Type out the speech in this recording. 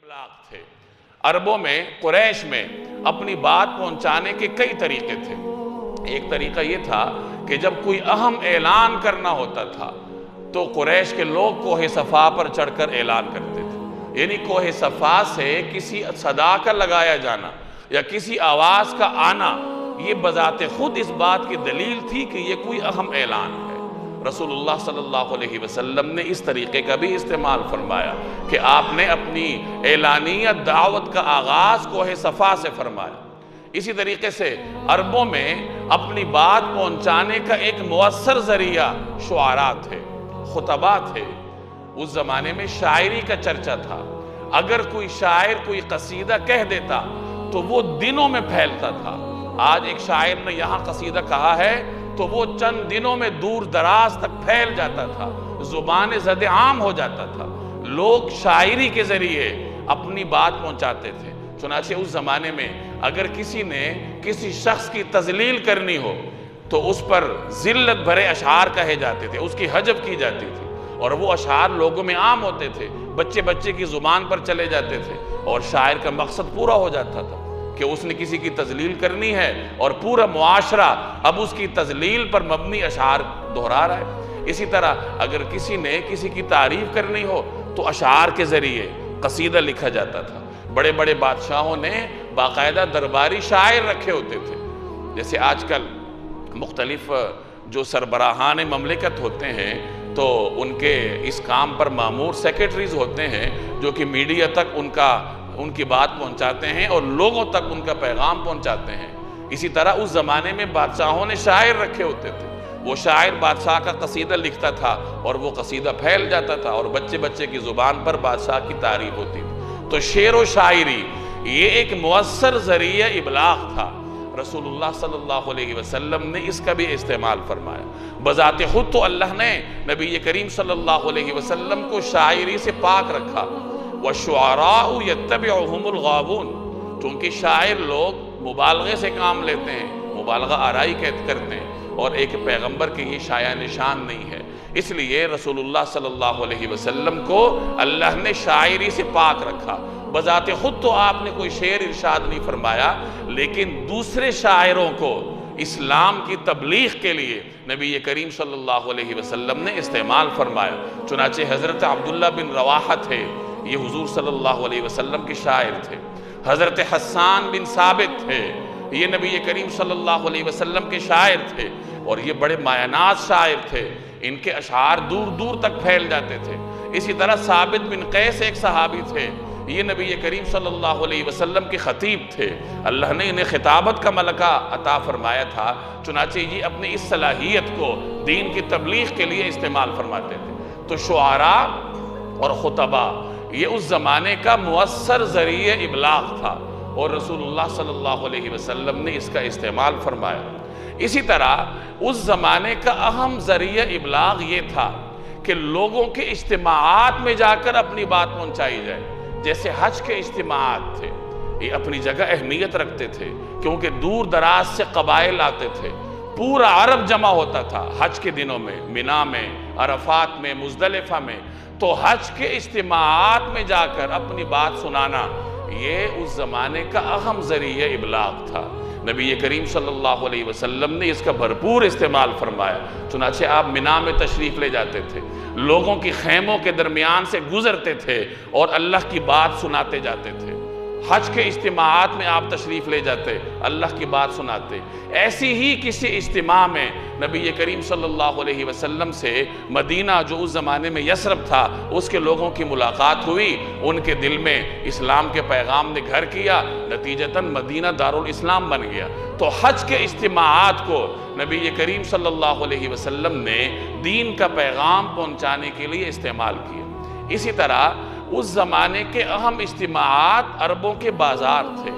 ابلاغ تھے۔ عربوں میں، قریش میں اپنی بات پہنچانے کے کئی طریقے تھے۔ ایک طریقہ یہ تھا کہ جب کوئی اہم اعلان کرنا ہوتا تھا تو قریش کے لوگ کوہ صفا پر چڑھ کر اعلان کرتے تھے، یعنی کوہ صفا سے کسی صدا کا لگایا جانا یا کسی آواز کا آنا یہ بذات خود اس بات کی دلیل تھی کہ یہ کوئی اہم اعلان ہے۔ رسول اللہ صلی اللہ علیہ وسلم نے اس طریقے کا بھی استعمال فرمایا کہ آپ نے اپنی اعلانیہ دعوت کا آغاز کوہ صفا سے فرمایا۔ اسی طریقے سے عربوں میں اپنی بات پہنچانے کا ایک مؤثر ذریعہ شعراء تھے، خطباء تھے۔ اس زمانے میں شاعری کا چرچا تھا۔ اگر کوئی شاعر کوئی قصیدہ کہہ دیتا تو وہ دنوں میں پھیلتا تھا۔ آج ایک شاعر نے یہاں قصیدہ کہا ہے تو وہ چند دنوں میں دور دراز تک پھیل جاتا تھا، زبان زد عام ہو جاتا تھا۔ لوگ شاعری کے ذریعے اپنی بات پہنچاتے تھے۔ چنانچہ اس زمانے میں اگر کسی نے کسی شخص کی تذلیل کرنی ہو تو اس پر ذلت بھرے اشعار کہے جاتے تھے، اس کی حجب کی جاتی تھی، اور وہ اشعار لوگوں میں عام ہوتے تھے، بچے بچے کی زبان پر چلے جاتے تھے، اور شاعر کا مقصد پورا ہو جاتا تھا کہ اس نے کسی کی تذلیل کرنی ہے اور پورا معاشرہ اب اس کی تذلیل پر مبنی اشعار دہرا رہا ہے۔ اسی طرح اگر کسی نے کسی کی تعریف کرنی ہو تو اشعار کے ذریعے قصیدہ لکھا جاتا تھا۔ بڑے بڑے بادشاہوں نے باقاعدہ درباری شاعر رکھے ہوتے تھے، جیسے آج کل مختلف جو سربراہان مملکت ہوتے ہیں تو ان کے اس کام پر مامور سیکریٹریز ہوتے ہیں جو کہ میڈیا تک ان کی بات پہنچاتے ہیں اور لوگوں تک ان کا پیغام پہنچاتے ہیں۔ اسی طرح اس زمانے میں بادشاہوں نے شاعر رکھے ہوتے تھے۔ وہ شاعر بادشاہ کا قصیدہ لکھتا تھا اور وہ قصیدہ پھیل جاتا تھا اور بچے بچے کی زبان پر بادشاہ کی تعریف ہوتی تھی۔ تو شعر و شاعری یہ ایک مؤثر ذریعہ ابلاغ تھا۔ رسول اللہ صلی اللہ علیہ وسلم نے اس کا بھی استعمال فرمایا۔ بذات خود تو اللہ نے نبی کریم صلی اللہ علیہ وسلم کو شاعری سے پاک رکھا۔ وَالشُّعَرَاءُ يَتَّبِعُهُمُ الْغَاوُونَ، چونکہ شاعر لوگ مبالغے سے کام لیتے ہیں، مبالغہ آرائی کرتے ہیں، اور ایک پیغمبر کی یہ شایع نشان نہیں ہے۔ اس لیے رسول اللہ صلی اللہ علیہ وسلم کو اللہ نے شاعری سے پاک رکھا۔ بذات خود تو آپ نے کوئی شعر ارشاد نہیں فرمایا، لیکن دوسرے شاعروں کو اسلام کی تبلیغ کے لیے نبی کریم صلی اللہ علیہ وسلم نے استعمال فرمایا۔ چنانچہ حضرت عبداللہ بن رواحہ تھے، یہ حضور صلی اللہ علیہ وسلم کے شاعر تھے۔ حضرت حسان بن ثابت تھے، یہ نبی کریم صلی اللہ علیہ وسلم کے شاعر تھے، اور یہ بڑے مایانات شاعر تھے، ان کے اشعار دور دور تک پھیل جاتے تھے۔ اسی طرح ثابت بن قیس ایک صحابی تھے، یہ نبی کریم صلی اللہ علیہ وسلم کے خطیب تھے۔ اللہ نے انہیں خطابت کا ملکہ عطا فرمایا تھا، چنانچہ یہ اپنی اس صلاحیت کو دین کی تبلیغ کے لیے استعمال فرماتے تھے۔ تو شعراء اور خطباء یہ اس زمانے کا مؤثر ذریعہ ابلاغ تھا، اور رسول اللہ صلی اللہ علیہ وسلم نے اس کا استعمال فرمایا۔ اسی طرح اس زمانے کا اہم ذریعہ ابلاغ یہ تھا کہ لوگوں کے اجتماعات میں جا کر اپنی بات پہنچائی جائے۔ جیسے حج کے اجتماعات تھے، یہ اپنی جگہ اہمیت رکھتے تھے، کیونکہ دور دراز سے قبائل آتے تھے، پورا عرب جمع ہوتا تھا حج کے دنوں میں، منا میں، عرفات میں، مزدلفہ میں۔ تو حج کے اجتماعات میں جا کر اپنی بات سنانا یہ اس زمانے کا اہم ذریعہ ابلاغ تھا۔ نبی کریم صلی اللہ علیہ وسلم نے اس کا بھرپور استعمال فرمایا۔ چنانچہ آپ منا میں تشریف لے جاتے تھے، لوگوں کی خیموں کے درمیان سے گزرتے تھے اور اللہ کی بات سناتے جاتے تھے۔ حج کے اجتماعات میں آپ تشریف لے جاتے، اللہ کی بات سناتے۔ ایسی ہی کسی اجتماع میں نبی کریم صلی اللہ علیہ وسلم سے مدینہ جو اس زمانے میں یثرب تھا اس کے لوگوں کی ملاقات ہوئی، ان کے دل میں اسلام کے پیغام نے گھر کیا، نتیجتاً مدینہ دارالاسلام بن گیا۔ تو حج کے اجتماعات کو نبی کریم صلی اللہ علیہ وسلم نے دین کا پیغام پہنچانے کے لیے استعمال کیا۔ اسی طرح اس زمانے کے اہم اجتماعات عربوں کے بازار تھے۔